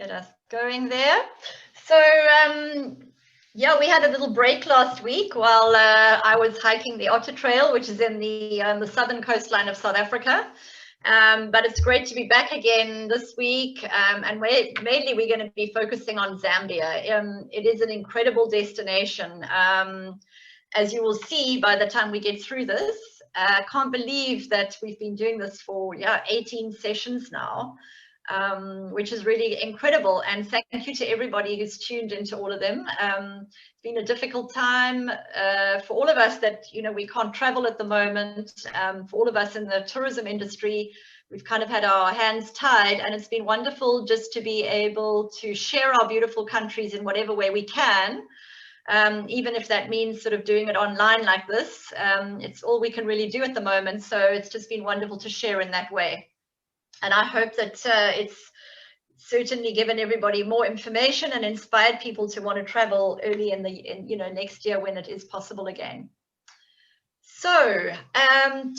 get us going there. So, yeah, we had a little break last week while I was hiking the Otter Trail, which is in the southern coastline of South Africa. But it's great to be back again this week, and mainly we're going to be focusing on Zambia. It is an incredible destination. As you will see by the time we get through this, I can't believe that we've been doing this for 18 sessions now, which is really incredible. And thank you to everybody who's tuned into all of them. It's been a difficult time for all of us that, we can't travel at the moment. For all of us in the tourism industry, we've kind of had our hands tied, and it's been wonderful just to be able to share our beautiful countries in whatever way we can. Even if that means sort of doing it online like this, it's all we can really do at the moment. So it's just been wonderful to share in that way. And I hope that it's certainly given everybody more information and inspired people to want to travel early in next year when it is possible again. So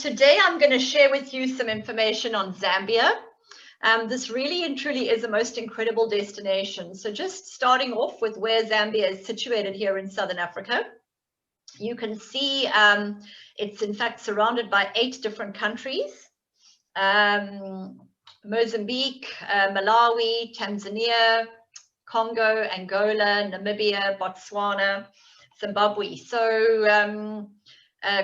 today I'm going to share with you some information on Zambia. This really and truly is a most incredible destination. So just starting off with where Zambia is situated here in Southern Africa, you can see it's in fact surrounded by 8 different countries. Mozambique, Malawi, Tanzania, Congo, Angola, Namibia, Botswana, Zimbabwe. So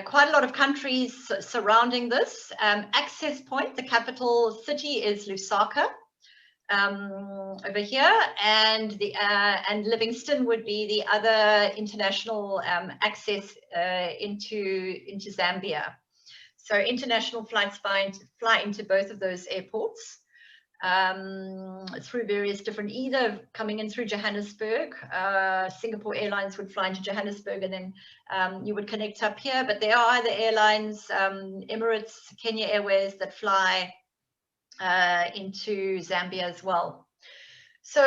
quite a lot of countries surrounding this. Access point, the capital city is Lusaka over here, and Livingstone would be the other international access into Zambia. So international flights fly into both of those airports through various different, either coming in through Johannesburg. Singapore Airlines would fly into Johannesburg, and then you would connect up here. But there are other airlines, Emirates, Kenya Airways, that fly into Zambia as well. So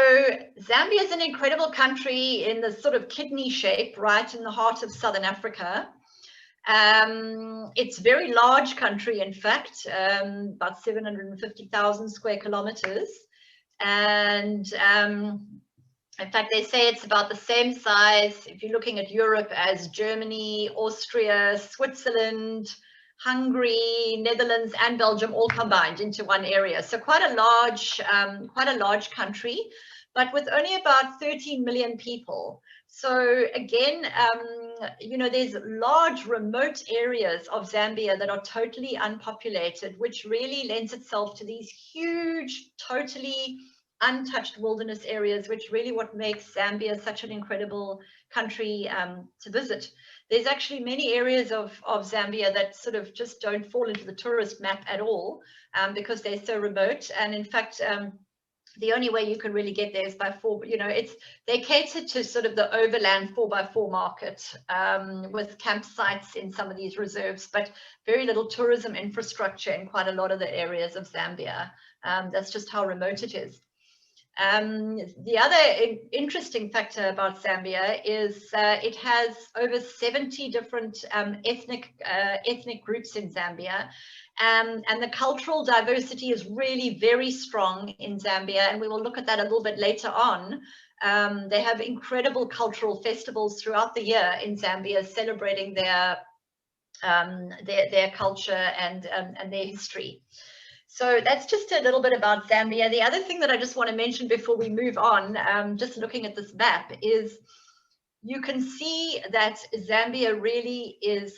Zambia is an incredible country in the sort of kidney shape, right in the heart of Southern Africa. It's a very large country, in fact, about 750,000 square kilometers. And in fact, they say it's about the same size, if you're looking at Europe, as Germany, Austria, Switzerland, Hungary, Netherlands, and Belgium all combined into one area. So quite a large country, but with only about 13 million people. So again, there's large remote areas of Zambia that are totally unpopulated, which really lends itself to these huge, totally untouched wilderness areas, which really what makes Zambia such an incredible country to visit. There's actually many areas of Zambia that sort of just don't fall into the tourist map at all because they're so remote. And in fact, the only way you can really get there is by they cater to sort of the overland 4x4 market with campsites in some of these reserves, but very little tourism infrastructure in quite a lot of the areas of Zambia. That's just how remote it is. The other interesting factor about Zambia is it has over 70 different ethnic groups in Zambia. And the cultural diversity is really very strong in Zambia, and we will look at that a little bit later on. They have incredible cultural festivals throughout the year in Zambia, celebrating their culture and their history. So that's just a little bit about Zambia. The other thing that I just want to mention before we move on, just looking at this map, is you can see that Zambia really is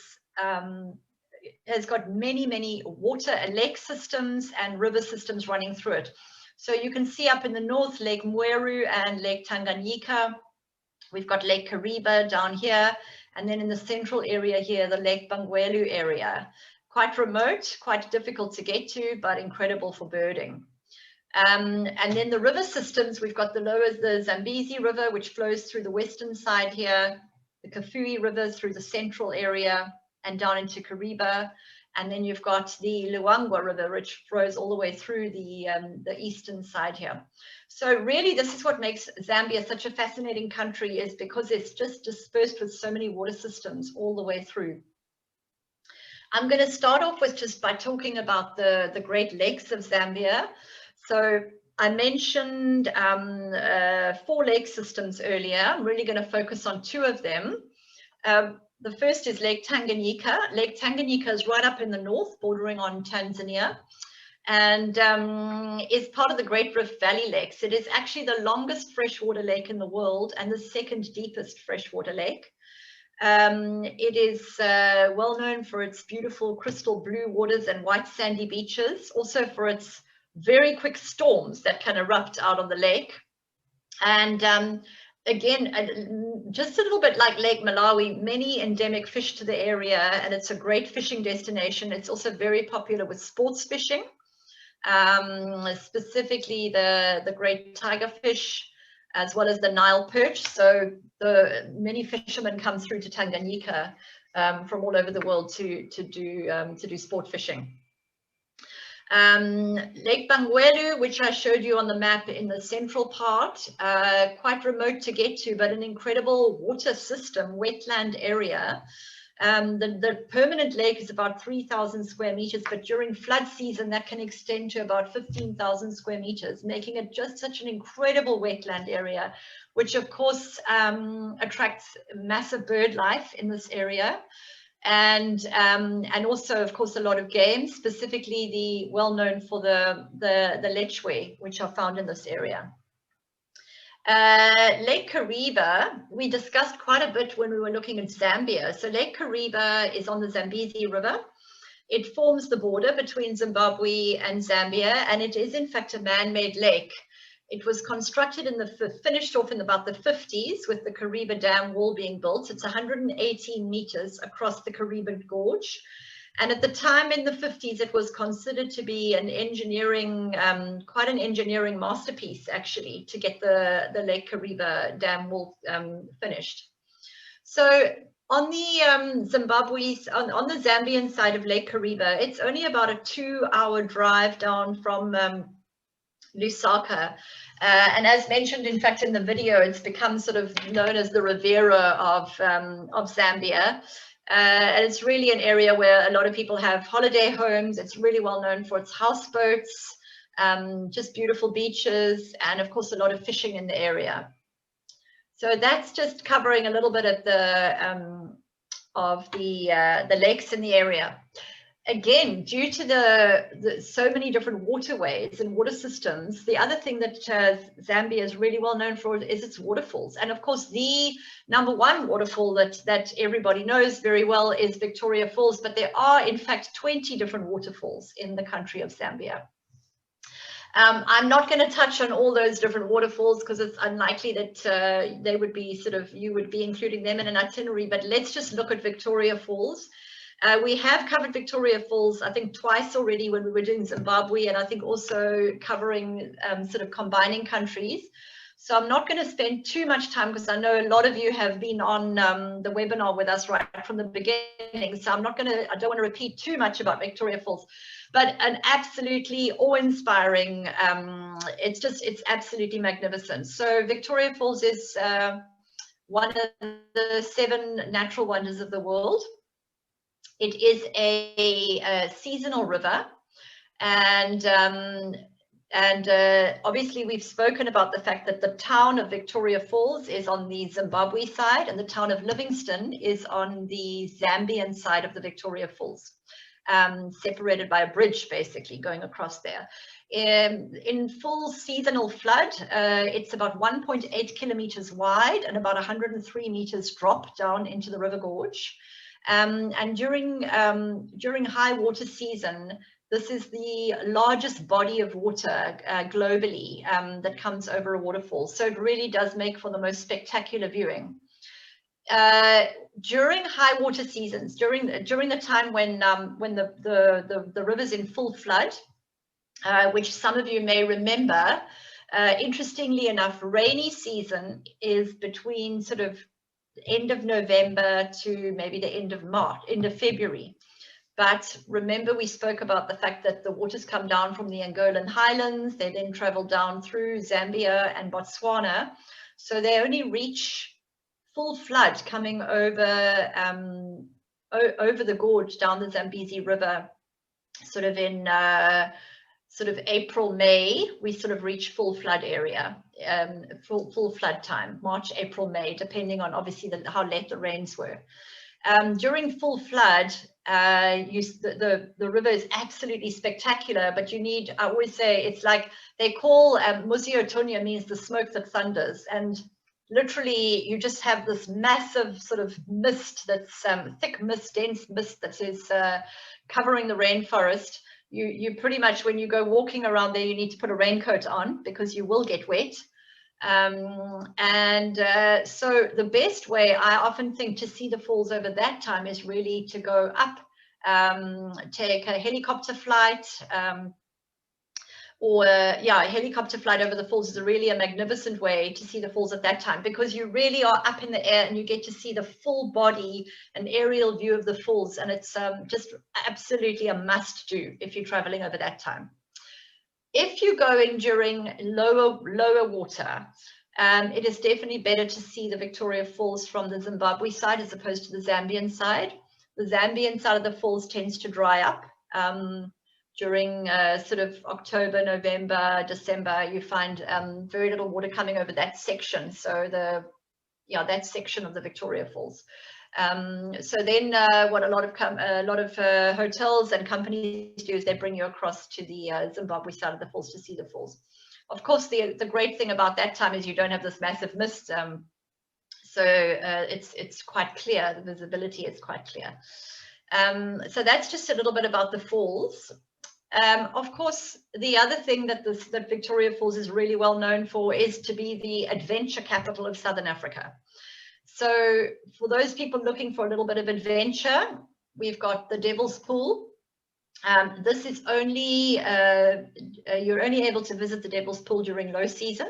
has got many water and lake systems and river systems running through it. So you can see up in the north, Lake Mweru and Lake Tanganyika. We've got Lake Kariba down here. And then in the central area here, the Lake Bangwelu area. Quite remote, quite difficult to get to, but incredible for birding. And then the river systems, we've got the Zambezi River, which flows through the western side here, the Kafue River through the central area and down into Kariba. And then you've got the Luangwa River, which flows all the way through the eastern side here. So really, this is what makes Zambia such a fascinating country, is because it's just dispersed with so many water systems all the way through. I'm going to start off with just by talking about the Great Lakes of Zambia. So I mentioned 4 lake systems earlier. I'm really going to focus on 2 of them. The first is Lake Tanganyika. Lake Tanganyika is right up in the north, bordering on Tanzania, and is part of the Great Rift Valley Lakes. It is actually the longest freshwater lake in the world and the 2nd deepest freshwater lake. It is well known for its beautiful crystal blue waters and white sandy beaches, also for its very quick storms that can erupt out of the lake. And again, just a little bit like Lake Malawi, many endemic fish to the area, and it's a great fishing destination. It's also very popular with sports fishing, specifically the great tiger fish, as well as the Nile perch. So many fishermen come through to Tanganyika from all over the world to do sport fishing. Lake Bangwelu, which I showed you on the map in the central part, quite remote to get to, but an incredible water system, wetland area. The permanent lake is about 3,000 square meters, but during flood season, that can extend to about 15,000 square meters, making it just such an incredible wetland area, which of course attracts massive bird life in this area. And also, of course, a lot of game, specifically the well-known for the lechwe, which are found in this area. Lake Kariba, we discussed quite a bit when we were looking at Zambia. So Lake Kariba is on the Zambezi River. It forms the border between Zimbabwe and Zambia, and it is in fact a man-made lake. It was constructed finished off in about the 50s with the Kariba Dam wall being built. It's 118 meters across the Kariba Gorge. And at the time in the 50s, it was considered to be an engineering, quite an engineering masterpiece, actually, to get the Lake Kariba Dam wall finished. So on the on the Zambian side of Lake Kariba, it's only about a 2-hour drive down from Lusaka. And as mentioned, in fact, in the video, it's become sort of known as the Riviera of Zambia. And it's really an area where a lot of people have holiday homes. It's really well known for its houseboats, just beautiful beaches, and of course, a lot of fishing in the area. So that's just covering a little bit of the lakes in the area. Again, due to so many different waterways and water systems, the other thing that Zambia is really well known for is its waterfalls. And of course, the #1 waterfall that everybody knows very well is Victoria Falls, but there are in fact 20 different waterfalls in the country of Zambia. I'm not going to touch on all those different waterfalls because it's unlikely that they would be you would be including them in an itinerary, but let's just look at Victoria Falls. We have covered Victoria Falls, I think, twice already when we were doing Zimbabwe, and I think also covering sort of combining countries. So I'm not going to spend too much time because I know a lot of you have been on the webinar with us right from the beginning. So I don't want to repeat too much about Victoria Falls, but an absolutely awe-inspiring, it's absolutely magnificent. So Victoria Falls is one of the 7 natural wonders of the world. It is a seasonal river, and obviously we've spoken about the fact that the town of Victoria Falls is on the Zimbabwe side, and the town of Livingstone is on the Zambian side of the Victoria Falls, separated by a bridge basically going across there. In full seasonal flood, it's about 1.8 kilometers wide and about 103 meters drop down into the river gorge. And during high water season, this is the largest body of water globally that comes over a waterfall. So it really does make for the most spectacular viewing. During high water seasons, during the time when the river's in full flood, which some of you may remember, interestingly enough, rainy season is between sort of end of November to maybe the end of February. But remember, we spoke about the fact that the waters come down from the Angolan highlands. They then travel down through Zambia and Botswana. So they only reach full flood coming over over the gorge down the Zambezi River, sort of in sort of April, May, we sort of reach full flood area, full flood time, March, April, May, depending on obviously how late the rains were. During full flood, the river is absolutely spectacular, but you need, I always say, it's like they call Musi Otonia means the smoke that thunders. And literally, you just have this massive sort of mist that's thick mist, dense mist that is covering the rainforest. You pretty much, when you go walking around there, you need to put a raincoat on because you will get wet. So the best way, I often think, to see the falls over that time is really to go up, take a helicopter flight, a helicopter flight over the falls is really a magnificent way to see the falls at that time, because you really are up in the air and you get to see the full body, an aerial view of the falls, and it's just absolutely a must do if you're traveling over that time. If you're going during lower water, it is definitely better to see the Victoria Falls from the Zimbabwe side as opposed to the Zambian side. The Zambian side of the falls tends to dry up during sort of October, November, December. You find very little water coming over that section. So that section of the Victoria Falls. So then what a lot of hotels and companies do is they bring you across to the Zimbabwe side of the falls to see the falls. Of course, the great thing about that time is you don't have this massive mist, so it's quite clear. The visibility is quite clear. So that's just a little bit about the falls. Of course, the other thing that Victoria Falls is really well known for is to be the adventure capital of Southern Africa. So for those people looking for a little bit of adventure, we've got the Devil's Pool. This is only, you're only able to visit the Devil's Pool during low season.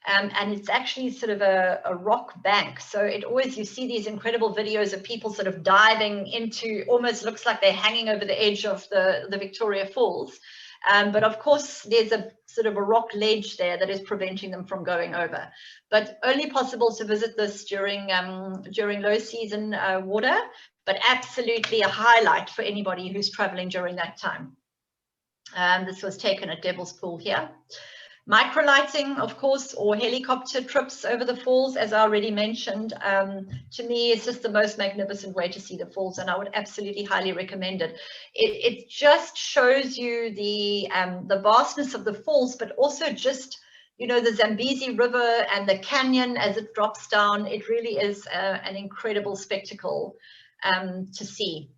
And it's actually sort of a rock bank. So you see these incredible videos of people sort of diving into, almost looks like they're hanging over the edge of the Victoria Falls. But of course, there's a sort of a rock ledge there that is preventing them from going over. But only possible to visit this during low season water, but absolutely a highlight for anybody who's traveling during that time. This was taken at Devil's Pool here. Microlighting, of course, or helicopter trips over the falls, as I already mentioned, to me is just the most magnificent way to see the falls, and I would absolutely highly recommend it. It just shows you the vastness of the falls, but also just, you know, the Zambezi River and the canyon as it drops down. It really is an incredible spectacle to see.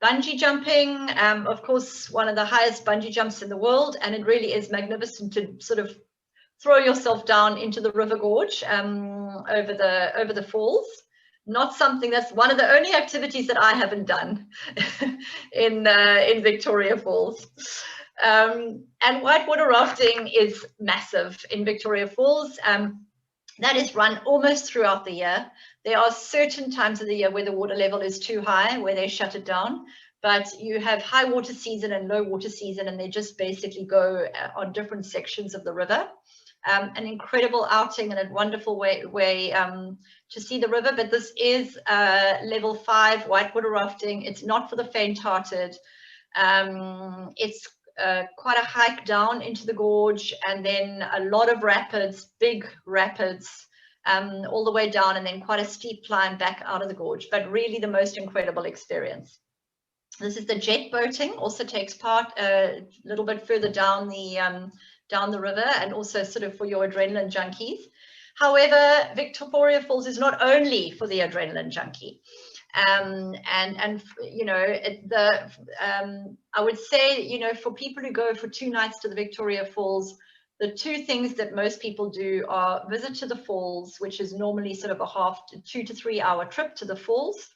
Bungee jumping, of course, one of the highest bungee jumps in the world, and it really is magnificent to sort of throw yourself down into the river gorge over the falls. Not something, that's one of the only activities that I haven't done in Victoria Falls. And whitewater rafting is massive in Victoria Falls. That is run almost throughout the year. There are certain times of the year where the water level is too high, where they shut it down, but you have high water season and low water season, and they just basically go on different sections of the river. An incredible outing and a wonderful way to see the river, but this is level 5 whitewater rafting. It's not for the faint-hearted. It's quite a hike down into the gorge, and then a lot of rapids, big rapids, all the way down, and then quite a steep climb back out of the gorge, but really the most incredible experience. This is the jet boating, also takes part a little bit further down the river, and also sort of for your adrenaline junkies. However, Victoria Falls is not only for the adrenaline junkie. And you know, I would say, you know, for people who go for 2 nights to the Victoria Falls, the 2 things that most people do are visit to the falls, which is normally sort of a 2 to 3 hour trip to the falls.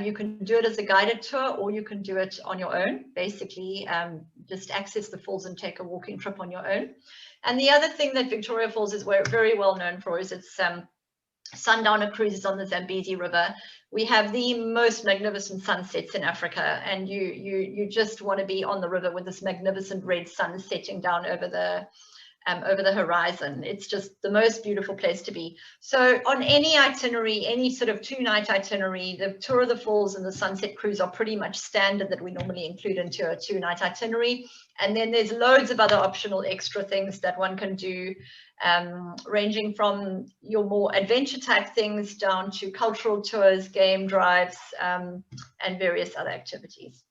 You can do it as a guided tour, or you can do it on your own. Basically, just access the falls and take a walking trip on your own. And the other thing that Victoria Falls is very well known for is its sundowner cruises on the Zambezi River. We have the most magnificent sunsets in Africa, and you just want to be on the river with this magnificent red sun setting down over over the horizon. It's just the most beautiful place to be. So on any itinerary, any sort of 2-night itinerary, the tour of the falls and the sunset cruise are pretty much standard that we normally include into a 2-night itinerary. And then there's loads of other optional extra things that one can do, ranging from your more adventure type things down to cultural tours, game drives, and various other activities.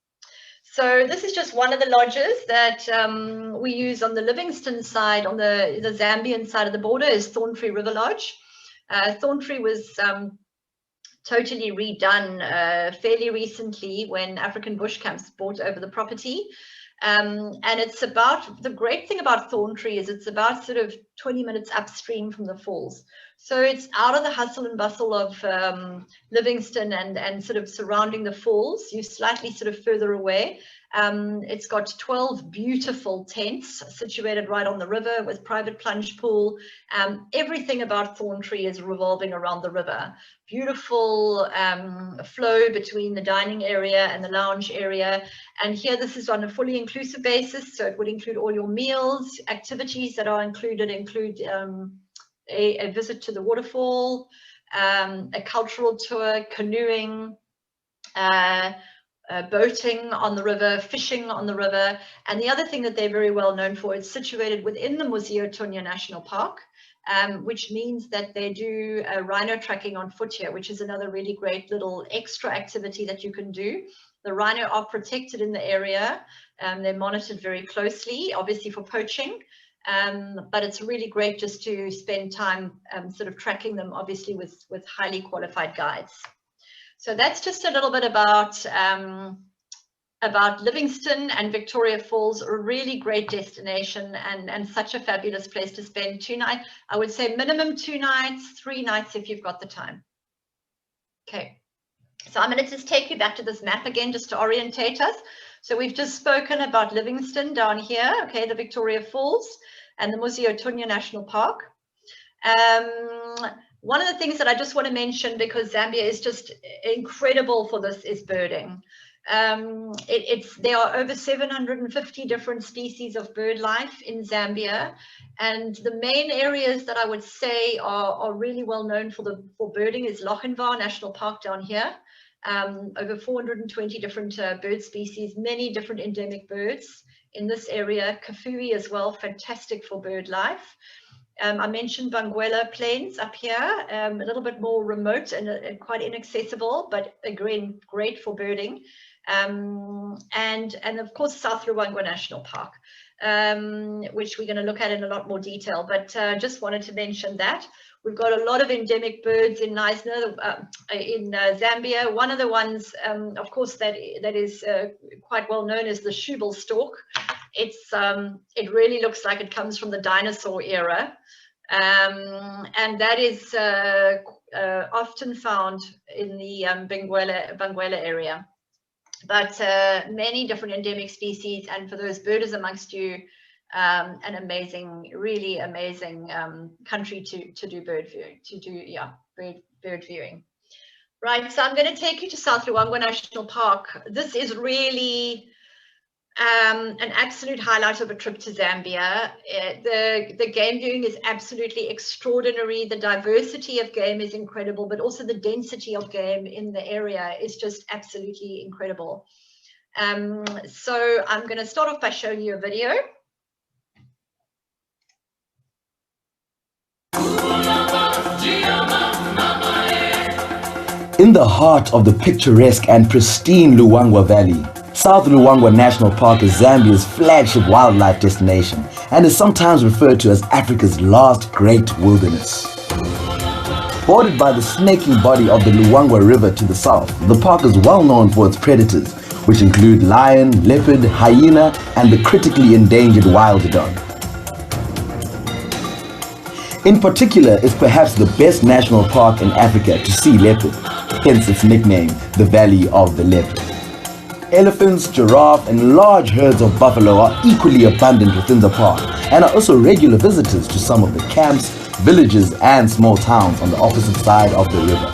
So this is just one of the lodges that we use on the Livingstone side, on the Zambian side of the border, is Thorntree River Lodge. Thorntree was totally redone fairly recently when African Bush Camps bought over the property. And it's about, the great thing about Thorntree is it's about sort of 20 minutes upstream from the falls. So it's out of the hustle and bustle of Livingstone and sort of surrounding the falls. You're slightly sort of further away. It's got 12 beautiful tents situated right on the river with private plunge pool. Everything about Thorntree is revolving around the river. Beautiful flow between the dining area and the lounge area. And here this is on a fully inclusive basis. So it would include all your meals. Activities that are included include a visit to the waterfall, a cultural tour, canoeing, boating on the river, fishing on the river. And the other thing that they're very well known for is situated within the Museo Tunya National Park, which means that they do rhino tracking on foot here, which is another really great little extra activity that you can do. The rhino are protected in the area. They're monitored very closely, obviously for poaching. But it's really great just to spend time sort of tracking them, obviously with highly qualified guides. So that's just a little bit about Livingstone and Victoria Falls, a really great destination and such a fabulous place to spend 2 nights. I would say minimum 2 nights, 3 nights if you've got the time. Okay, so I'm going to just take you back to this map again just to orientate us. So we've just spoken about Livingstone down here, okay, the Victoria Falls and the Museo Tunya National Park. One of the things that I just want to mention, because Zambia is just incredible for this, is birding. There are over 750 different species of bird life in Zambia, and the main areas that I would say are really well known for birding is Lochinvar National Park down here. Over 420 different bird species, many different endemic birds in this area. Kafui as well, fantastic for bird life. I mentioned Banguela Plains up here, a little bit more remote and quite inaccessible, but again, great for birding. And of course, South Luangwa National Park, which we're going to look at in a lot more detail, but just wanted to mention that. We've got a lot of endemic birds in Knysna, in Zambia. One of the ones, of course, that is quite well known is the Shubel stork. It really looks like it comes from the dinosaur era, and that is often found in the Banguela area. But many different endemic species, and for those birders amongst you, an amazing, really amazing country to do bird viewing, bird viewing. Right, so I'm going to take you to South Luangwa National Park. This is really an absolute highlight of a trip to Zambia. The game viewing is absolutely extraordinary. The diversity of game is incredible, but also the density of game in the area is just absolutely incredible. So I'm going to start off by showing you a video. In the heart of the picturesque and pristine Luangwa Valley, South Luangwa National Park is Zambia's flagship wildlife destination and is sometimes referred to as Africa's last great wilderness. Bordered by the snaking body of the Luangwa River to the south, the park is well known for its predators, which include lion, leopard, hyena, and the critically endangered wild dog. In particular, it's perhaps the best national park in Africa to see leopard, hence its nickname, the Valley of the Leopard. Elephants, giraffe, and large herds of buffalo are equally abundant within the park and are also regular visitors to some of the camps, villages, and small towns on the opposite side of the river.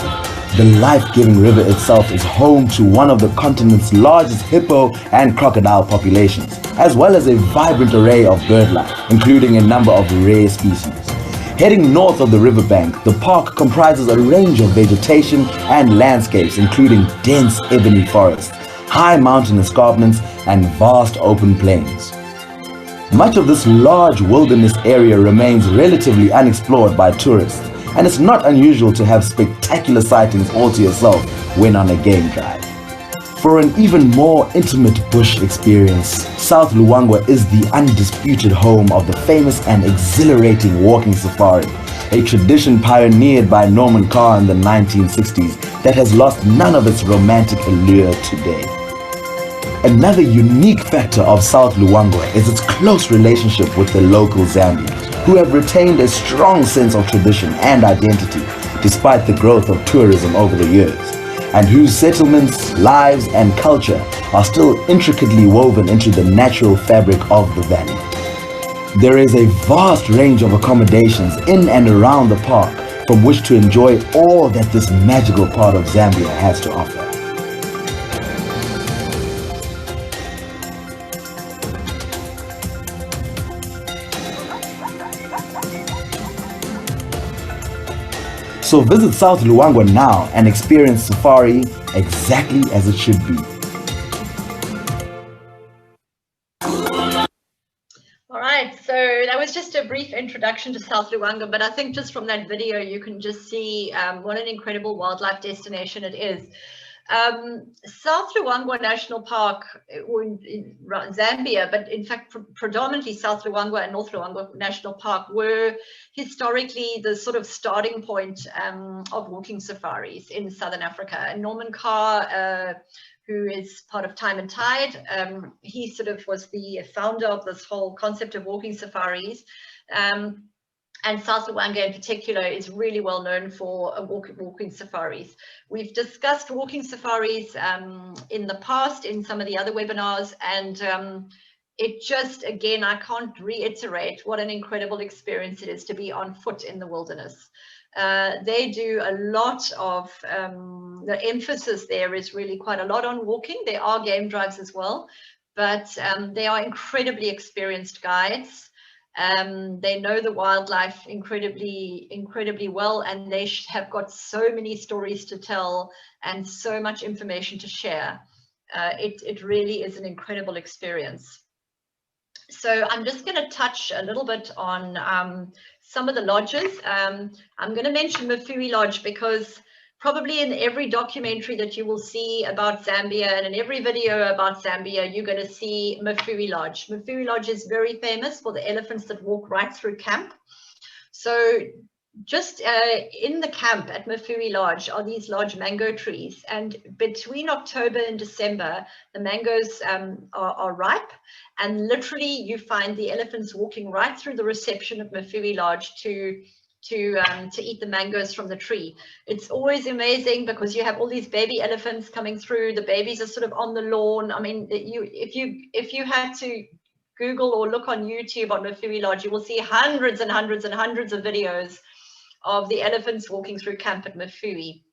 The life-giving river itself is home to one of the continent's largest hippo and crocodile populations, as well as a vibrant array of bird life, including a number of rare species. Heading north of the riverbank, the park comprises a range of vegetation and landscapes, including dense ebony forests, high mountain escarpments, and vast open plains. Much of this large wilderness area remains relatively unexplored by tourists, and it's not unusual to have spectacular sightings all to yourself when on a game drive. For an even more intimate bush experience, South Luangwa is the undisputed home of the famous and exhilarating walking safari, a tradition pioneered by Norman Carr in the 1960s that has lost none of its romantic allure today. Another unique factor of South Luangwa is its close relationship with the local Zambians, who have retained a strong sense of tradition and identity despite the growth of tourism over the years, and whose settlements, lives, and culture are still intricately woven into the natural fabric of the valley. There is a vast range of accommodations in and around the park from which to enjoy all that this magical part of Zambia has to offer. So visit South Luangwa now and experience safari exactly as it should be. All right, so that was just a brief introduction to South Luangwa, but I think just from that video you can just see what an incredible wildlife destination it is. South Luangwa National Park in Zambia, but in fact predominantly South Luangwa and North Luangwa National Park were historically the sort of starting point of walking safaris in Southern Africa. And Norman Carr, who is part of Time and Tide, he sort of was the founder of this whole concept of walking safaris. And South Luangwa in particular is really well known for walking safaris. We've discussed walking safaris in the past in some of the other webinars, and it just, again, I can't reiterate what an incredible experience it is to be on foot in the wilderness. They do a lot of, the emphasis there is really quite a lot on walking. There are game drives as well, but they are incredibly experienced guides. They know the wildlife incredibly well, and they have got so many stories to tell and so much information to share. It really is an incredible experience. So I'm just going to touch a little bit on some of the lodges. I'm going to mention Mafui Lodge because probably in every documentary that you will see about Zambia and in every video about Zambia, you're going to see Mafui Lodge. Mafui Lodge is very famous for the elephants that walk right through camp. So just in the camp at Mafui Lodge are these large mango trees, and between October and December the mangoes are ripe, and literally you find the elephants walking right through the reception of Mafui Lodge to eat the mangoes from the tree. It's always amazing because you have all these baby elephants coming through. The babies are sort of on the lawn. I mean, if you had to Google or look on YouTube on Mafui Lodge, you will see hundreds and hundreds and hundreds of videos of the elephants walking through camp at Mafui.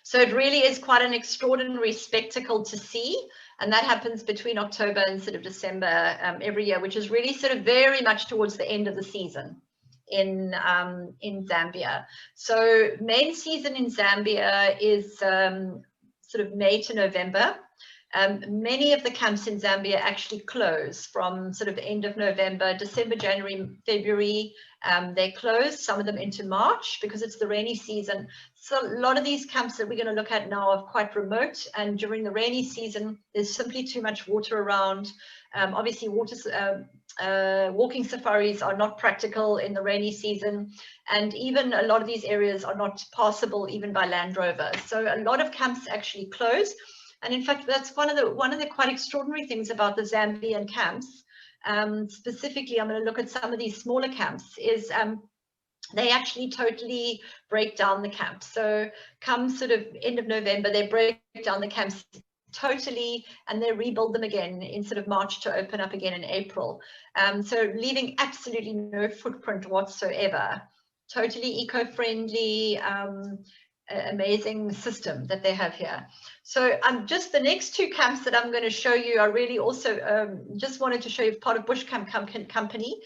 So it really is quite an extraordinary spectacle to see, and that happens between October and sort of December every year, which is really sort of very much towards the end of the season in Zambia. So main season in Zambia is sort of May to November. Many of the camps in Zambia actually close from sort of end of November, December, January, February. They close, some of them into March because it's the rainy season. So a lot of these camps that we're going to look at now are quite remote, and during the rainy season, there's simply too much water around. Obviously, walking safaris are not practical in the rainy season, and even a lot of these areas are not passable even by Land Rover. So a lot of camps actually close. And in fact, that's one of the quite extraordinary things about the Zambian camps. Specifically, I'm going to look at some of these smaller camps, is they actually totally break down the camp. So come sort of end of November, they break down the camps totally, and they rebuild them again in sort of March to open up again in April. So leaving absolutely no footprint whatsoever. Totally eco-friendly. amazing system that they have here. So just the next two camps that I'm going to show you are really also just wanted to show you part of Bush Camp Company.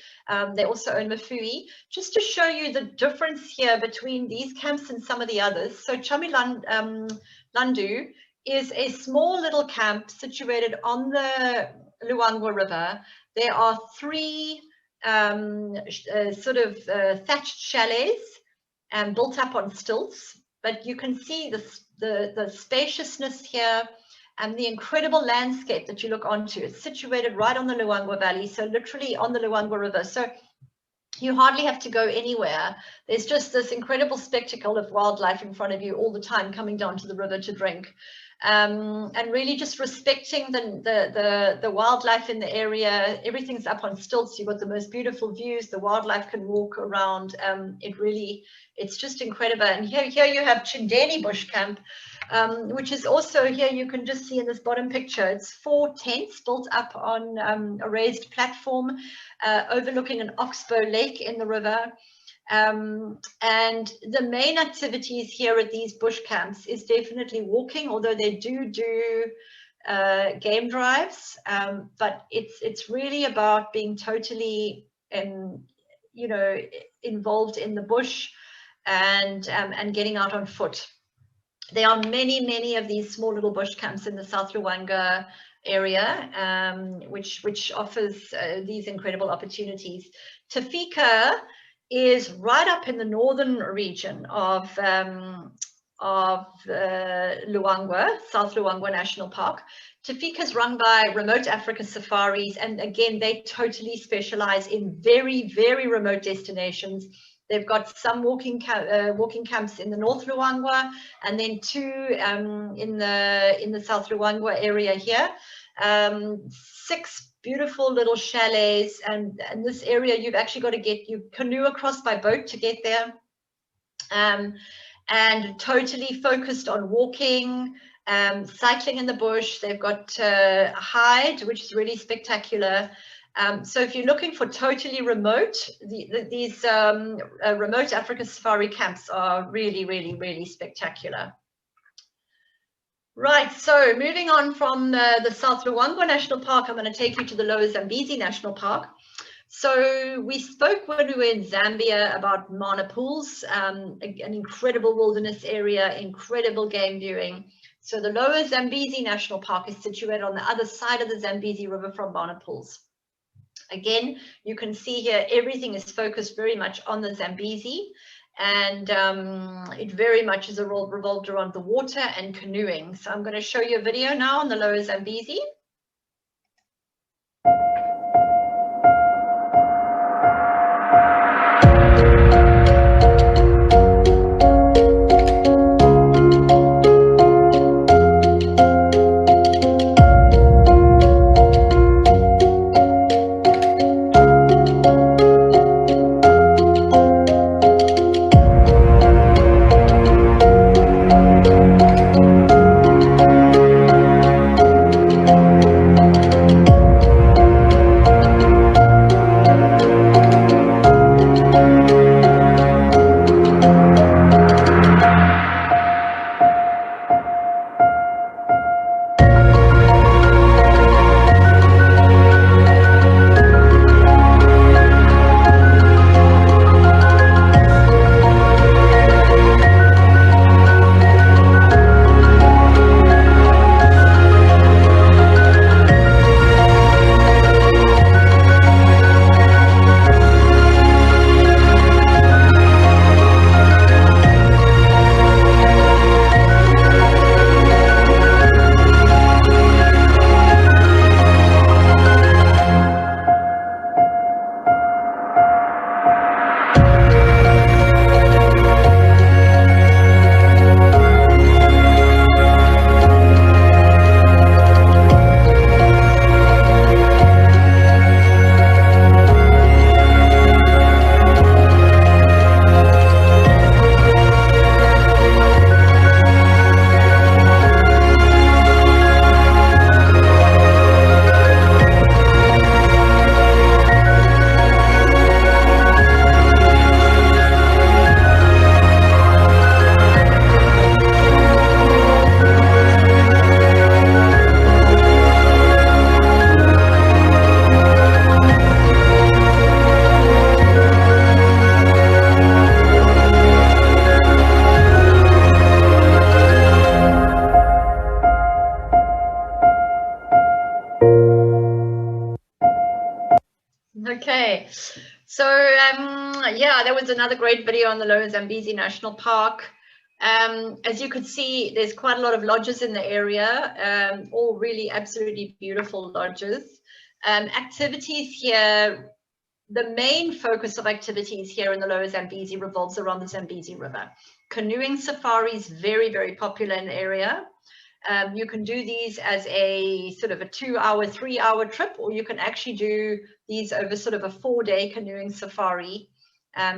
They also own Mafui, just to show you the difference here between these camps and some of the others. So Landu is a small little camp situated on the Luangwa River. There are three thatched chalets built up on stilts, but you can see the spaciousness here and the incredible landscape that you look onto. It's situated right on the Luangwa Valley, so literally on the Luangwa River. So you hardly have to go anywhere. There's just this incredible spectacle of wildlife in front of you all the time coming down to the river to drink. And really just respecting the wildlife in the area. Everything's up on stilts. You've got the most beautiful views. The wildlife can walk around. It's just incredible. And here you have Chindeni Bush Camp, which is also here. You can just see in this bottom picture, it's 4 tents built up on a raised platform overlooking an oxbow lake in the river. And the main activities here at these bush camps is definitely walking, although they do game drives, but it's really about being totally involved in the bush and getting out on foot. There are many of these small little bush camps in the South Luangwa area, which offers these incredible opportunities. Tafika is right up in the northern region of Luangwa, South Luangwa National Park. Tafika is run by Remote Africa Safaris, and again, they totally specialize in very remote destinations. They've got some walking camps in the North Luangwa, and then 2 in the South Luangwa area here. 6 beautiful little chalets, and this area you've actually got to canoe across by boat to get there, and totally focused on walking, cycling in the bush. They've got hide, which is really spectacular. So if you're looking for totally remote, these remote Africa safari camps are really spectacular. Right, so moving on from the South Luangwa National Park, I'm going to take you to the Lower Zambezi National Park. So we spoke when we were in Zambia about Mana Pools, an incredible wilderness area, incredible game viewing. So the Lower Zambezi National Park is situated on the other side of the Zambezi River from Mana Pools. Again, you can see here everything is focused very much on the Zambezi, and it very much is revolved around the water and canoeing. So I'm going to show you a video now on the Lower Zambezi. So yeah, there was another great video on the Lower Zambezi National Park. As you could see, there's quite a lot of lodges in the area, all really absolutely beautiful lodges. Activities here, the main focus of activities here in the Lower Zambezi revolves around the Zambezi River. Canoeing safaris, very, very popular in the area. You can do these as a sort of a 2-hour, 3-hour trip, or you can actually do these over sort of a 4-day canoeing safari,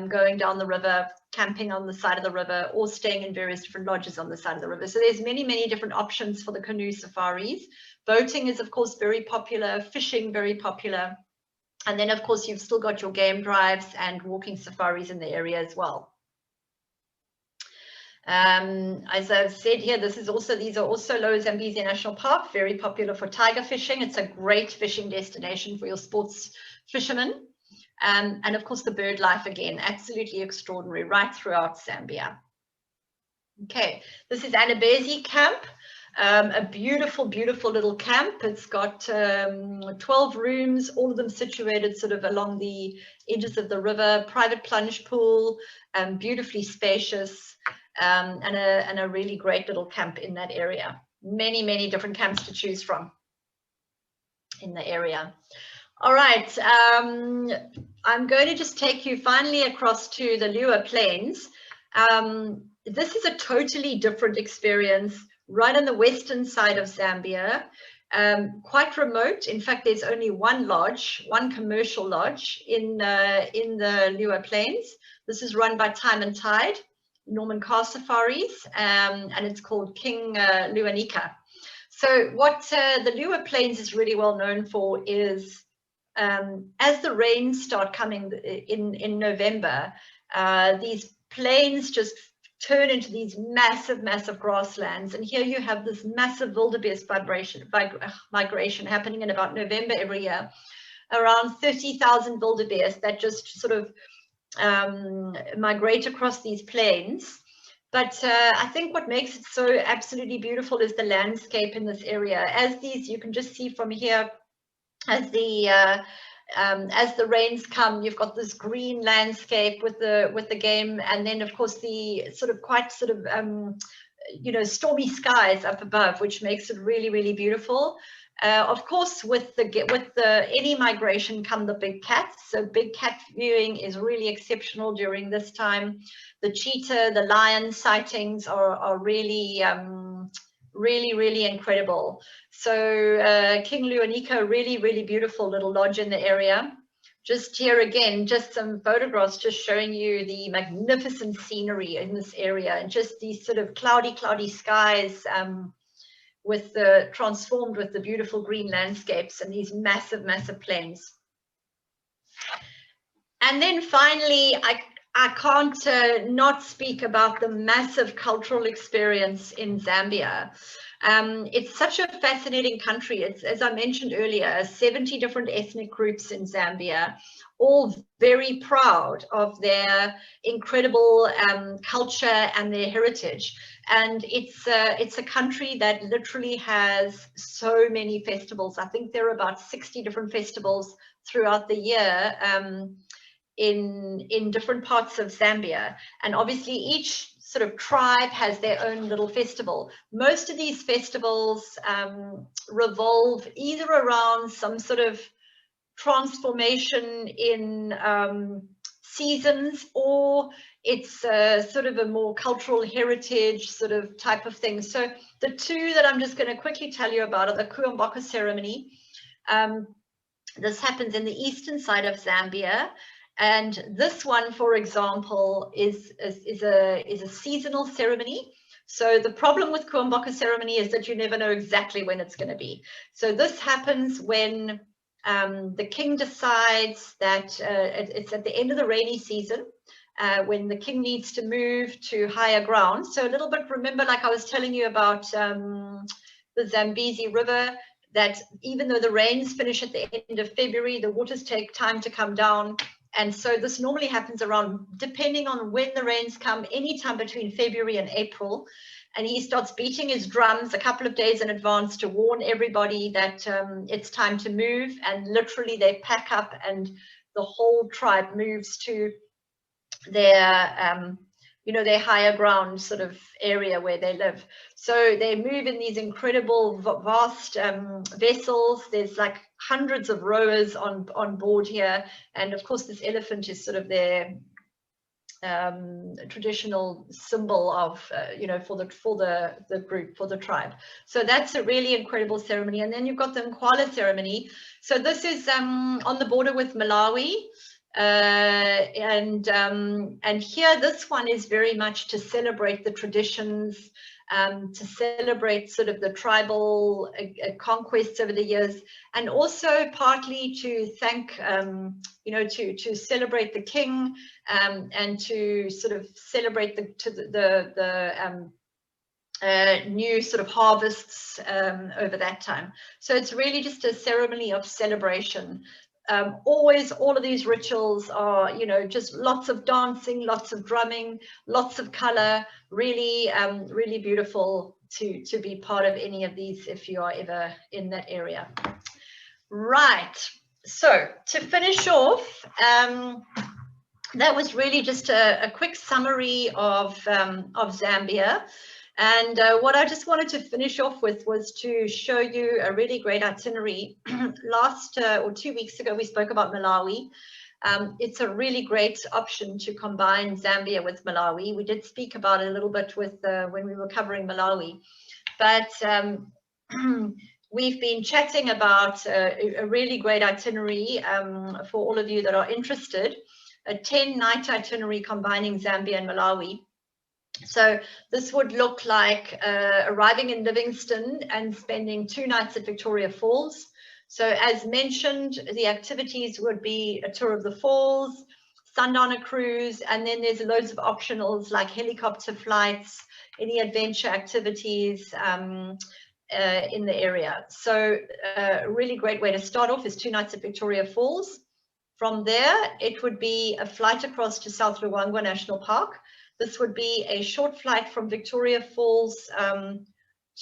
going down the river, camping on the side of the river, or staying in various different lodges on the side of the river. So there's many, many different options for the canoe safaris. Boating is, of course, very popular, fishing, very popular. And then, of course, you've still got your game drives and walking safaris in the area as well. As I've said here, these are also Lower Zambezi National Park, very popular for tiger fishing. It's a great fishing destination for your sports fishermen. And of course, the bird life, again, absolutely extraordinary right throughout Zambia. Okay, this is Anabezi Camp, a beautiful, beautiful little camp. It's got 12 rooms, all of them situated sort of along the edges of the river, private plunge pool, beautifully spacious. And a really great little camp in that area. Many, many different camps to choose from in the area. All right, I'm going to just take you finally across to the Liwa Plains. This is a totally different experience right on the western side of Zambia, quite remote. In fact, there's only one lodge, one commercial lodge in the Liwa Plains. This is run by Time and Tide, Norman Car Safaris, and it's called King Luanika. So what the Liwa Plains is really well known for is, as the rains start coming in November, these plains just turn into these massive, massive grasslands. And here you have this massive wildebeest migration happening in about November every year. Around 30,000 wildebeest that just sort of migrate across these plains. But I think what makes it so absolutely beautiful is the landscape in this area. As these, you can just see from here, as the rains come, you've got this green landscape with the game, and then of course the sort of quite sort of you know, stormy skies up above, which makes it really, really beautiful. Of course, with any migration come the big cats. So big cat viewing is really exceptional during this time. The cheetah, the lion sightings are really, really, really incredible. So King Luanika, really, really beautiful little lodge in the area. Just here again, just some photographs just showing you the magnificent scenery in this area, and just these sort of cloudy skies, transformed with the beautiful green landscapes and these massive, massive plains. And then finally, I can't not speak about the massive cultural experience in Zambia. It's such a fascinating country. It's, as I mentioned earlier, 70 different ethnic groups in Zambia, all very proud of their incredible culture and their heritage. And it's a country that literally has so many festivals. I think there are about 60 different festivals throughout the year in different parts of Zambia. And obviously each sort of tribe has their own little festival. Most of these festivals revolve either around some sort of transformation in seasons, or it's sort of a more cultural heritage sort of type of thing. So the two that I'm just going to quickly tell you about are the Kuambaka ceremony. This happens in the eastern side of Zambia. And this one, for example, is a seasonal ceremony. So the problem with Kuambaka ceremony is that you never know exactly when it's going to be. So this happens when the king decides that it's at the end of the rainy season, when the king needs to move to higher ground. So a little bit, remember, like I was telling you about the Zambezi River, that even though the rains finish at the end of February, the waters take time to come down. And so this normally happens around, depending on when the rains come, anytime between February and April. And he starts beating his drums a couple of days in advance to warn everybody that it's time to move. And literally they pack up and the whole tribe moves to their their higher ground sort of area where they live. So they move in these incredible vast vessels. There's like hundreds of rowers on board here, and of course this elephant is sort of their traditional symbol of for the group, for the tribe. So that's a really incredible ceremony. And then you've got the Nkwala ceremony. So this is on the border with Malawi. And here this one is very much to celebrate the traditions, to celebrate sort of the tribal conquests over the years, and also partly to thank to celebrate the king, and to sort of celebrate the new sort of harvests over that time. So it's really just a ceremony of celebration. Always all of these rituals are, just lots of dancing, lots of drumming, lots of color, really, really beautiful to be part of any of these if you are ever in that area. Right, so to finish off, that was really just a quick summary of Zambia. And what I just wanted to finish off with was to show you a really great itinerary. Last or 2 weeks ago, we spoke about Malawi. It's a really great option to combine Zambia with Malawi. We did speak about it a little bit with when we were covering Malawi. But we've been chatting about a really great itinerary for all of you that are interested, a 10-night itinerary combining Zambia and Malawi. So this would look like arriving in Livingstone and spending 2 nights at Victoria Falls. So as mentioned, the activities would be a tour of the falls, sundowner cruise, and then there's loads of optionals like helicopter flights, any adventure activities in the area. So a really great way to start off is 2 nights at Victoria Falls. From there, it would be a flight across to South Luangwa National Park. This would be a short flight from Victoria Falls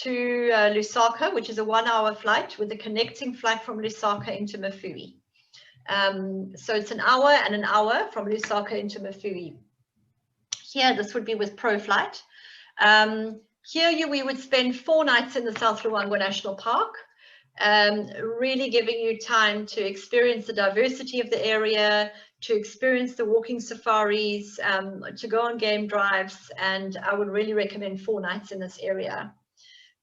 to Lusaka, which is a 1-hour flight with a connecting flight from Lusaka into Mafui. So it's an hour and an hour from Lusaka into Mafui. Here, this would be with ProFlight. Here we would spend 4 nights in the South Luangwa National Park, really giving you time to experience the diversity of the area, to experience the walking safaris, to go on game drives, and I would really recommend 4 nights in this area.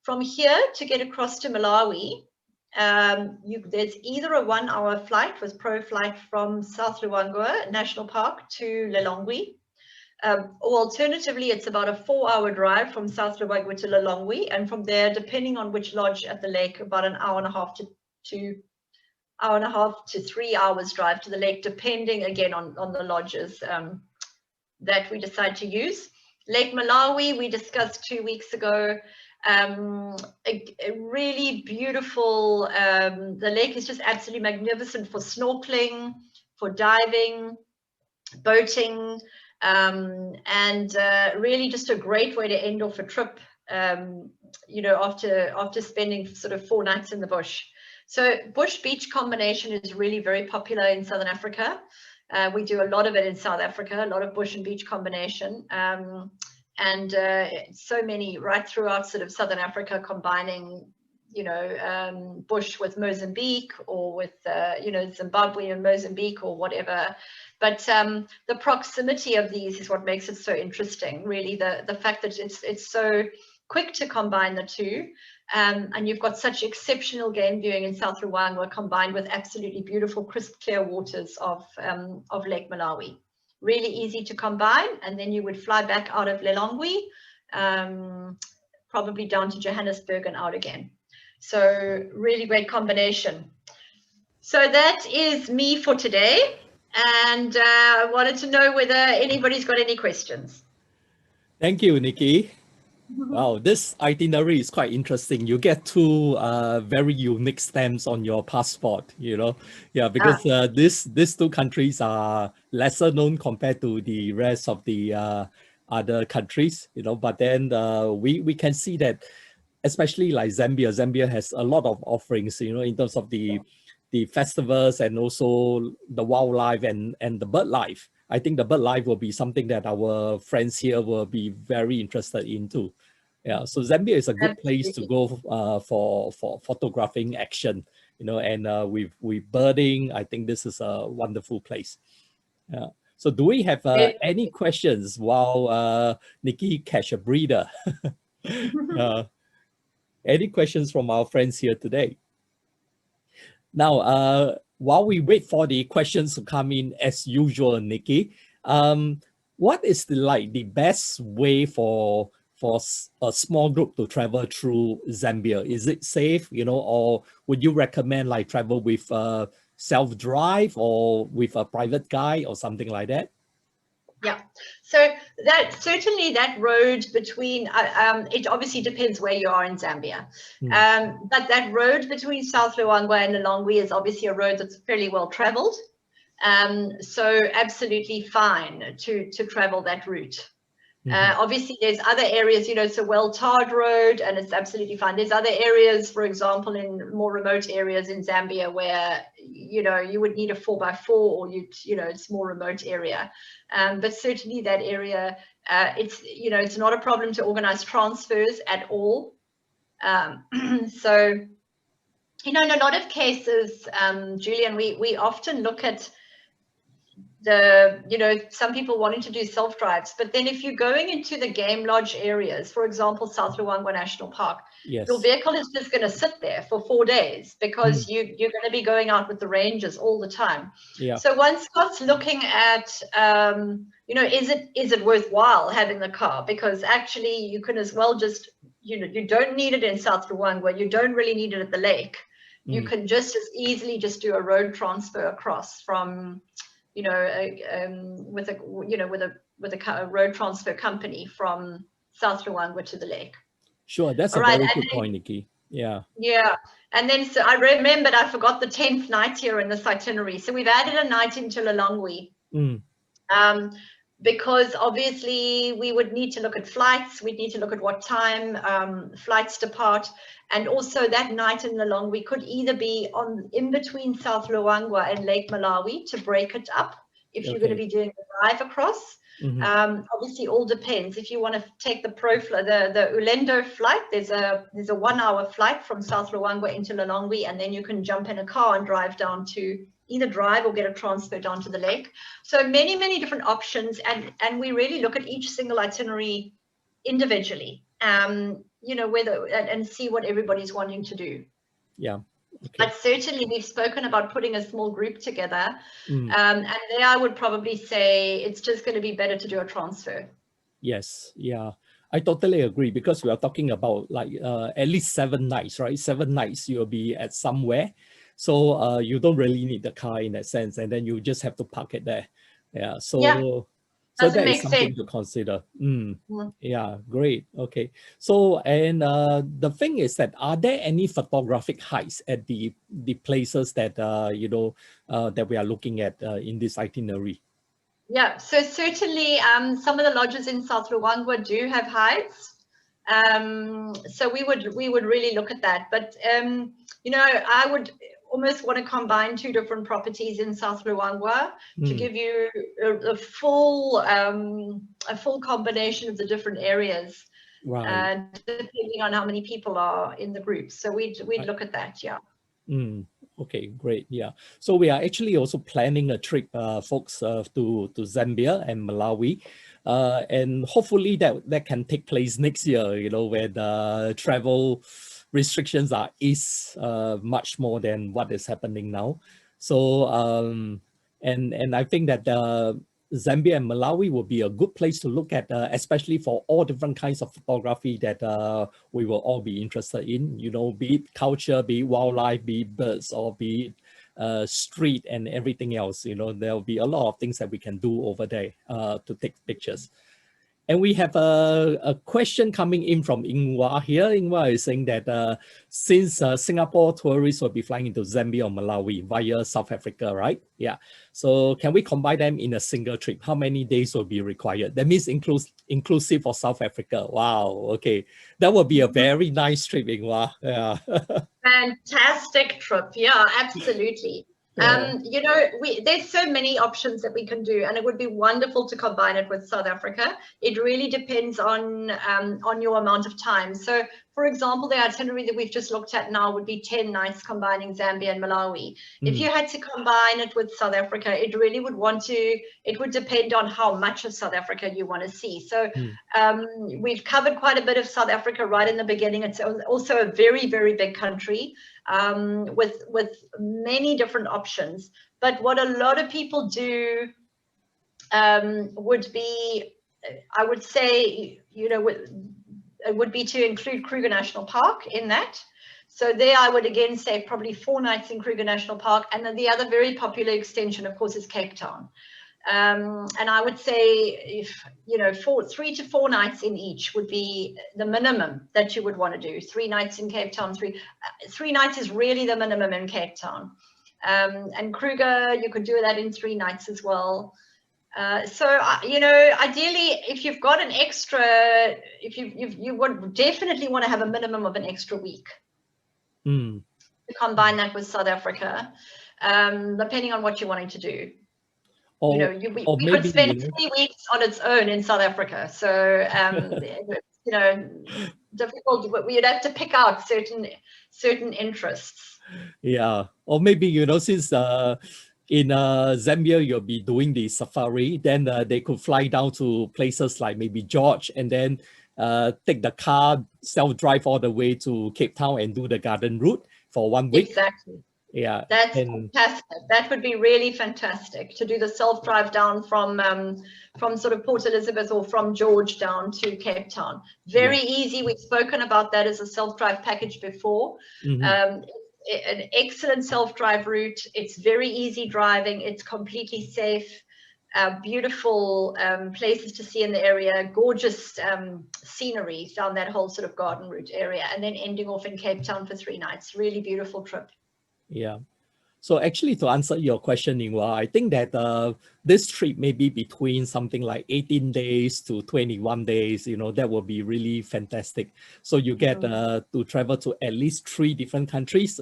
From here, to get across to Malawi, there's either a 1-hour flight with ProFlight from South Luangwa National Park to Lilongwe, or alternatively, it's about a 4-hour drive from South Luangwa to Lilongwe, and from there, depending on which lodge at the lake, about an hour and a half to 3 hours drive to the lake, depending again on the lodges that we decide to use. Lake Malawi, we discussed 2 weeks ago. A really beautiful, the lake is just absolutely magnificent for snorkeling, for diving, boating, and really just a great way to end off a trip, after spending sort of 4 nights in the bush. So bush beach combination is really very popular in Southern Africa. We do a lot of it in South Africa, a lot of bush and beach combination. And so many right throughout sort of Southern Africa, combining, bush with Mozambique, or with, Zimbabwe and Mozambique or whatever. But the proximity of these is what makes it so interesting, really, the fact that it's so quick to combine the two. And you've got such exceptional game viewing in South Luangwa combined with absolutely beautiful, crisp, clear waters of Lake Malawi. Really easy to combine, and then you would fly back out of Lilongwe, probably down to Johannesburg and out again. So really great combination. So that is me for today, and I wanted to know whether anybody's got any questions. Thank you, Nikki. Wow, this itinerary is quite interesting. You get 2 very unique stamps on your passport, Yeah, because these 2 countries are lesser known compared to the rest of the other countries, but then we can see that, especially like Zambia has a lot of offerings, in terms of the the festivals and also the wildlife and the bird life. I think the bird life will be something that our friends here will be very interested in too. Yeah, so Zambia is a good place to go for photographing action, you know, and with birding, I think this is a wonderful place. Yeah. So do we have any questions while Nikki catch a breather? Any questions from our friends here today? Now, while we wait for the questions to come in as usual, Nikki, what is the best way for a small group to travel through Zambia? Is it safe, you know, or would you recommend like travel with self-drive or with a private guide or something like that? Yeah, so that certainly that road between it obviously depends where you are in Zambia, but that road between South Luangwa and Lilongwe is obviously a road that's fairly well traveled, so absolutely fine to travel that route. Obviously, there's other areas, you know, it's a well-tarred road and it's absolutely fine. There's other areas, for example, in more remote areas in Zambia where, you know, you would need a 4x4 or you know, it's more remote area. But certainly that area, it's, you know, it's not a problem to organize transfers at all. So, you know, in a lot of cases, Julian, we often look at you know, some people wanting to do self-drives, but then if you're going into the game lodge areas, for example, South Luangwa National Park, yes, your vehicle is just going to sit there for 4 days because you're going to be going out with the rangers all the time. Yeah. So one starts looking at, you know, is it worthwhile having the car? Because actually you can as well just, you know, you don't need it in South Luangwa, you don't really need it at the lake. You can just as easily just do a road transfer across from, you know, with a road transfer company from South Luangwa to the lake. Sure, that's a very good point, Nikki. Yeah. Yeah, and then so I remembered I forgot the 10th night here in this itinerary. So we've added a night into Lilongwe. Because obviously we would need to look at flights, we'd need to look at what time flights depart, and also that night in Lilongwe could either be in between South Luangwa and Lake Malawi to break it up if you're going to be doing a drive across. Obviously all depends. If you want to take the the Ulendo flight, there's a 1 hour flight from South Luangwa into Lilongwe, and then you can jump in a car and drive down to either drive or get a transfer down to the lake. So many different options, and we really look at each single itinerary individually, you know, and see what everybody's wanting to do. Yeah. Okay. But certainly we've spoken about putting a small group together, and there I would probably say it's just going to be better to do a transfer. Yes, yeah, I totally agree, because we are talking about like at least 7 nights, right? 7 nights you'll be at somewhere, so you don't really need the car in that sense, and then you just have to park it there. Yeah, so so that is something to consider. Yeah, great. Okay, so and the thing is that, are there any photographic heights at the places that you know that we are looking at in this itinerary? Yeah, so certainly some of the lodges in South Luangwa do have heights. So we would really look at that. But you know, I would almost want to combine 2 different properties in South Luangwa to give you a full combination of the different areas, depending on how many people are in the group. So we'd look at that, yeah. Okay, great. Yeah, so we are actually also planning a trip, folks, to Zambia and Malawi, and hopefully that can take place next year, you know, where the travel restrictions are eased much more than what is happening now. So and I think that Zambia and Malawi will be a good place to look at, especially for all different kinds of photography that we will all be interested in, you know, be it culture, be it wildlife, be it birds, or be it street and everything else. You know, there will be a lot of things that we can do over there to take pictures. And we have a question coming in from Ingwa here. Ingwa is saying that since Singapore tourists will be flying into Zambia or Malawi via South Africa, right? Yeah. So can we combine them in a single trip? How many days will be required? That means inclusive for South Africa. Wow. Okay. That would be a very nice trip, Ingwa. Yeah. Fantastic trip. Yeah, absolutely. You know, there's so many options that we can do, and it would be wonderful to combine it with South Africa. It really depends on your amount of time. So, for example, the itinerary that we've just looked at now would be 10 nights combining Zambia and Malawi. If you had to combine it with South Africa, it really would it would depend on how much of South Africa you want to see. So we've covered quite a bit of South Africa right in the beginning. It's also a very, very big country. With many different options. But what a lot of people do would be, I would say, you know, it would be to include Kruger National Park in that. So there I would again say probably 4 nights in Kruger National Park. And then the other very popular extension, of course, is Cape Town. And I would say, if you know, 3 to 4 nights in each would be the minimum that you would want to do. 3 nights in Cape Town, 3 nights is really the minimum in Cape Town. And Kruger, you could do that in 3 nights as well. So you know, ideally, if you've got an extra, if you would definitely want to have a minimum of an extra week. To combine that with South Africa, depending on what you're wanting to do. Or, you know, we could spend 3 weeks on its own in South Africa. So, you know, difficult. We'd have to pick out certain interests. Yeah, or maybe, you know, since in Zambia you'll be doing the safari, then they could fly down to places like maybe George, and then take the car, self-drive all the way to Cape Town and do the garden route for 1 week. Exactly. Yeah, that's fantastic. That would be really fantastic to do the self-drive down from sort of Port Elizabeth or from George down to Cape Town. Very easy. We've spoken about that as a self-drive package before. An excellent self-drive route. It's very easy driving. It's completely safe. Beautiful places to see in the area. Gorgeous scenery down that whole sort of garden route area, and then ending off in Cape Town for 3 nights. Really beautiful trip. Yeah. So actually, to answer your question, Ingwa, I think that this trip may be between something like 18 days to 21 days, you know, that will be really fantastic. So you get to travel to at least 3 different countries.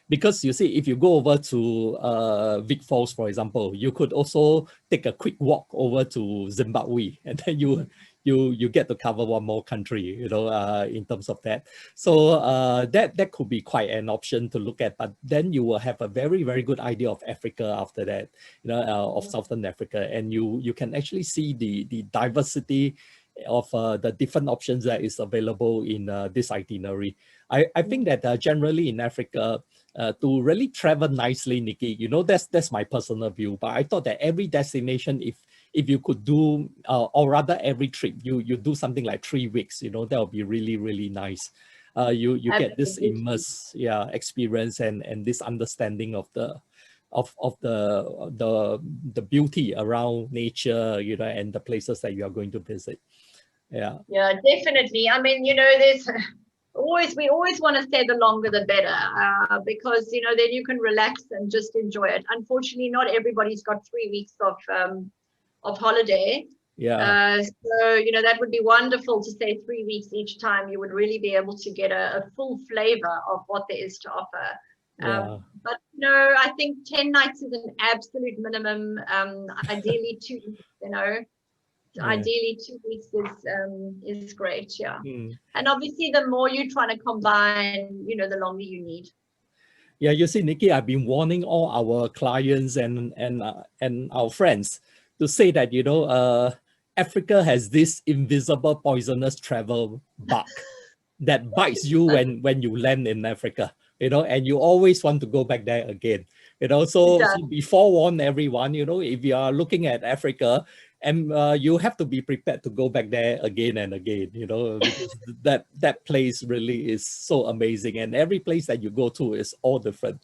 Because you see, if you go over to Vic Falls, for example, you could also take a quick walk over to Zimbabwe, and then you get to cover 1 more country, you know, in terms of that. So that could be quite an option to look at, but then you will have a very, very good idea of Africa after that, you know, of Southern Africa, and you can actually see the diversity of the different options that is available in this itinerary. I think that generally in Africa, to really travel nicely, Nikki, you know, that's my personal view, but I thought that every destination, if you could do, or rather every trip, you do something like 3 weeks, you know, that would be really, really nice. You get this immerse experience and this understanding of the beauty around nature, you know, and the places that you are going to visit. Yeah, Definitely. I mean, you know, we always want to say the longer the better, because, you know, then you can relax and just enjoy it. Unfortunately, not everybody's got 3 weeks of holiday. So, you know, that would be wonderful to say 3 weeks each time. You would really be able to get a full flavor of what there is to offer. But no, I think 10 nights is an absolute minimum. Ideally 2 weeks, you know. Ideally 2 weeks is great. And obviously the more you're trying to combine, you know, the longer you need. Yeah, you see, Nikki, I've been warning all our clients and our friends to say that, you know, Africa has this invisible poisonous travel bug that bites you when you land in Africa, you know, and you always want to go back there again, you know. So before warn everyone, you know, if you are looking at Africa, and you have to be prepared to go back there again and again, you know, because that place really is so amazing, and every place that you go to is all different.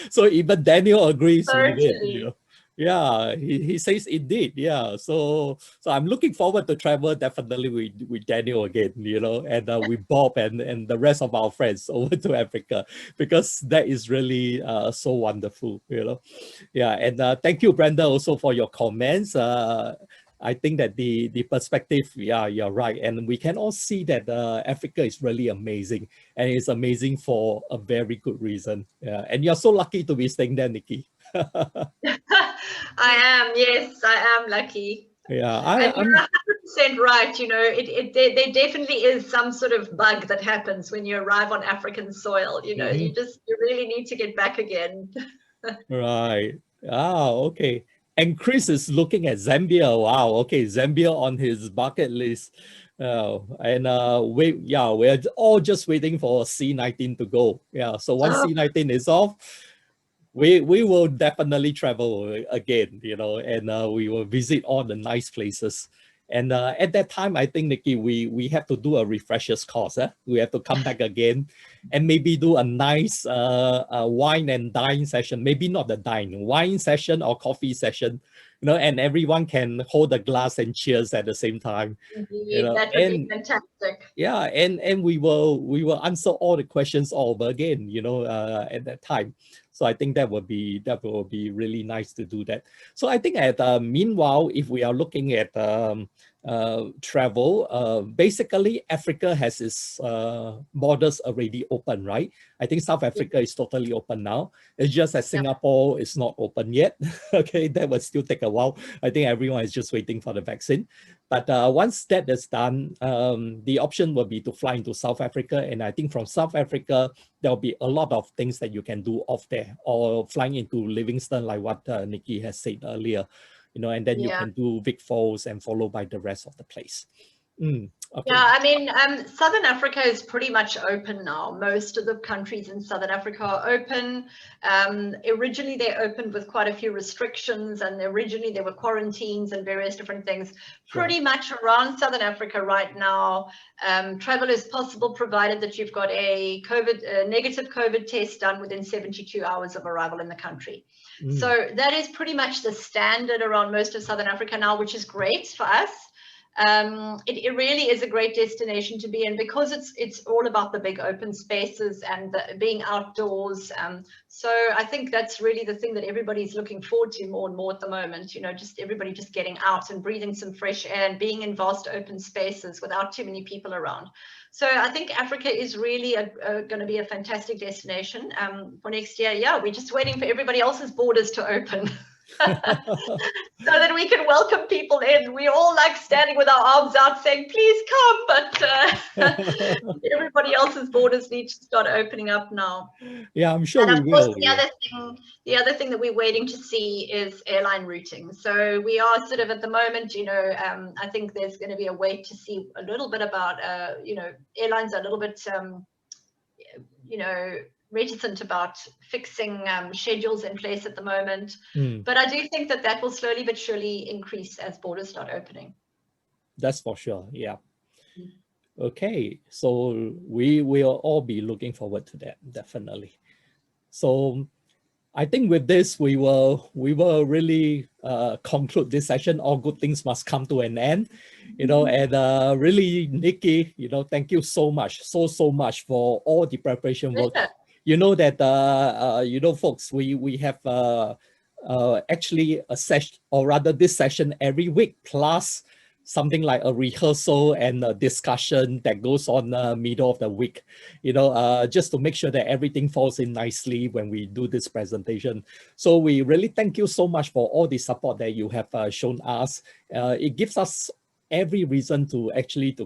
So even Daniel agrees with it, you know. Yeah, he says it did. Yeah, so I'm looking forward to travel definitely with Daniel again, and with Bob and the rest of our friends over to Africa, because that is really so wonderful. Yeah, and thank you, Brenda, also for your comments. I think that the perspective, yeah, you're right, and we can all see that Africa is really amazing, and it's amazing for a very good reason. Yeah, and you're so lucky to be staying there, Nikki. I am, yes, I am lucky. Yeah, And I'm you're 100% right. There definitely is some sort of bug that happens when you arrive on African soil. mhm, You really need to get back again. right. Ah, okay. And Chris is looking at Zambia. Wow, okay, Zambia on his bucket list. And we're all just waiting for C19 to go. Yeah, so once Oh, C19 is off, we will definitely travel again, and we will visit all the nice places. And at that time, I think, Nikki, we have to do a refreshers course. We have to come back again and maybe do a nice wine and dine session. Maybe not the wine session or coffee session, and everyone can hold a glass and cheers at the same time. indeed, that would be And fantastic. yeah, and we will answer all the questions all over again, at that time. So I think that will be really nice to do that. So I think meanwhile, if we are looking at travel, basically Africa has its borders already open, right? I think South Africa is totally open now. It's just that Singapore is not open yet. Okay, that will still take a while. I think everyone is just waiting for the vaccine. But once that is done, the option will be to fly into South Africa. And I think from South Africa, there'll be a lot of things that you can do off there, or flying into Livingston, like what Nikki has said earlier, and then you Yeah. can do Vic Falls and followed by the rest of the place. Okay. Yeah, I mean, Southern Africa is pretty much open now. Most of the countries in Southern Africa are open. Originally, they opened with quite a few restrictions, and originally there were quarantines and various different things. Sure. Pretty much around Southern Africa right now, travel is possible provided that you've got a negative COVID test done within 72 hours of arrival in the country. So that is pretty much the standard around most of Southern Africa now, which is great for us. It really is a great destination to be in, because it's all about the big open spaces and being outdoors. So I think that's really the thing that everybody's looking forward to more and more at the moment. Just everybody just getting out and breathing some fresh air and being in vast open spaces without too many people around. So I think Africa is really going to be a fantastic destination for next year. Yeah, we're just waiting for everybody else's borders to open. So that we can welcome people in. We all like standing with our arms out saying, please come, but everybody else's borders need to start opening up now. Yeah, I'm sure and we of course, will. the other thing that we're waiting to see is airline routing. So we are sort of at the moment, I think there's going to be a wait to see a little bit about, airlines are a little bit, reticent about fixing schedules in place at the moment. But I do think that will slowly but surely increase as borders start opening. That's for sure. Yeah. Okay, so we will all be looking forward to that, definitely. So I think with this, we will really conclude this session. All good things must come to an end, and really, Nikki, thank you so much, so much for all the preparation work. You know that, folks, we have actually a session, or rather this session every week, plus something like a rehearsal and a discussion that goes on middle of the week, just to make sure that everything falls in nicely when we do this presentation. So we really thank you so much for all the support that you have shown us. It gives us every reason to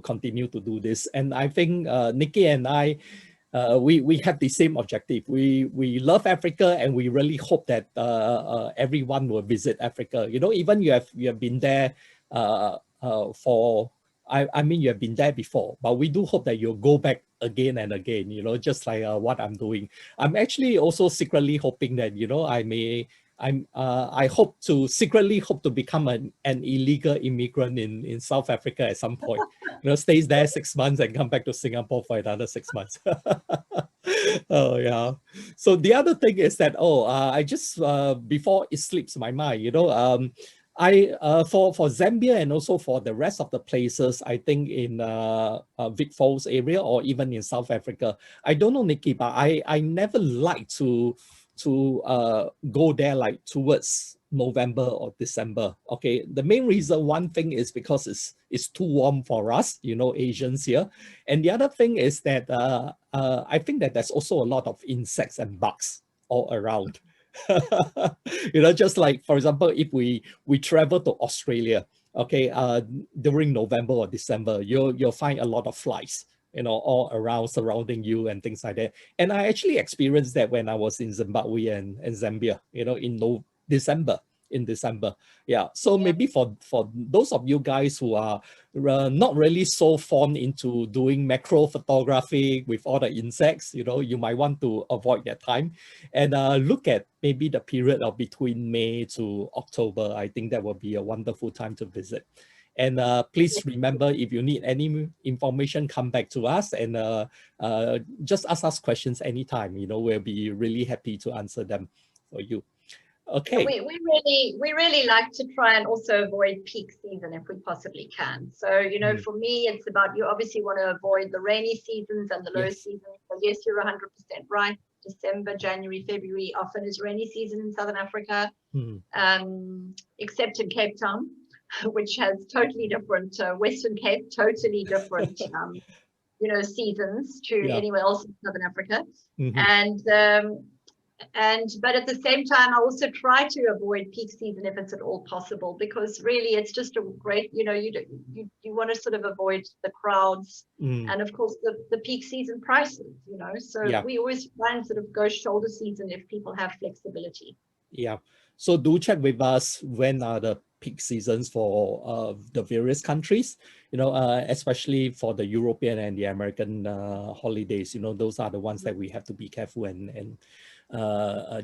continue to do this. And I think Nikki and I, we have the same objective. We love Africa, and we really hope that everyone will visit Africa. Even you have been there you have been there before, but we do hope that you'll go back again and again, just like what I'm doing. I'm actually also secretly hoping that, I secretly hope to become an illegal immigrant in South Africa at some point, stays there 6 months and come back to Singapore for another 6 months. Oh yeah. So the other thing is that I just before it slips my mind, I for Zambia and also for the rest of the places, I think in Vic Falls area or even in South Africa, I don't know, Nikki, but I never like to go there like towards November or December. Okay, the main reason, one thing is because it's too warm for us, Asians here, and the other thing is that I think that there's also a lot of insects and bugs all around. Just like, for example, if we travel to Australia, okay, during November or December, you'll find a lot of flies, all around surrounding you and things like that. And I actually experienced that when I was in Zimbabwe and Zambia, in December. In December, yeah. So maybe for those of you guys who are not really so fond into doing macro photography with all the insects, you might want to avoid that time and look at maybe the period of between May to October. I think that will be a wonderful time to visit. And please remember, if you need any information, come back to us and just ask us questions anytime. We'll be really happy to answer them for you. Okay. We really like to try and also avoid peak season if we possibly can. So, for me, it's about, you obviously want to avoid the rainy seasons and the low seasons. So yes, you're 100% right. December, January, February often is rainy season in Southern Africa, except in Cape Town, which has totally different, Western Cape, totally different, seasons to anywhere else in Southern Africa. But at the same time, I also try to avoid peak season if it's at all possible, because really it's just a great, you want to sort of avoid the crowds and of course the peak season prices, so we always try and sort of go shoulder season if people have flexibility. Yeah. So do check with us when are the peak seasons for the various countries, especially for the European and the American holidays. Those are the ones that we have to be careful and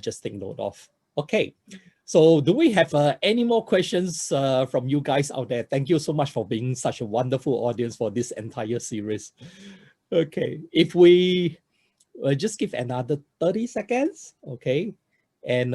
just take note of. Okay. So do we have any more questions from you guys out there? Thank you so much for being such a wonderful audience for this entire series. Okay. If we just give another 30 seconds. Okay. And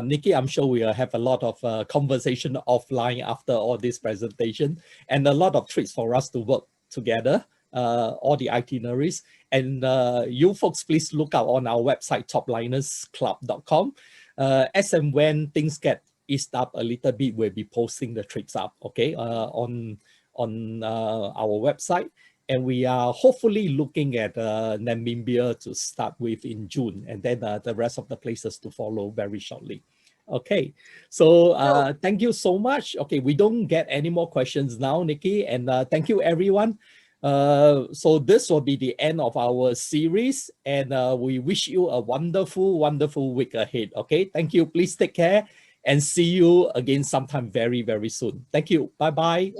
Nikki, I'm sure we'll have a lot of conversation offline after all this presentation and a lot of trips for us to work together, all the itineraries. And you folks, please look out on our website, toplinersclub.com. As and when things get eased up a little bit, we'll be posting the trips up, okay, on our website. And we are hopefully looking at Namibia to start with in June, and then the rest of the places to follow very shortly. Okay, so thank you so much. Okay, we don't get any more questions now, Nikki, and thank you everyone. So this will be the end of our series, and we wish you a wonderful, wonderful week ahead. Okay, thank you. Please take care and see you again sometime very, very soon. Thank you. Bye-bye.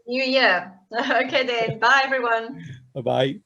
New Year. Okay then. Bye, everyone. Bye-bye.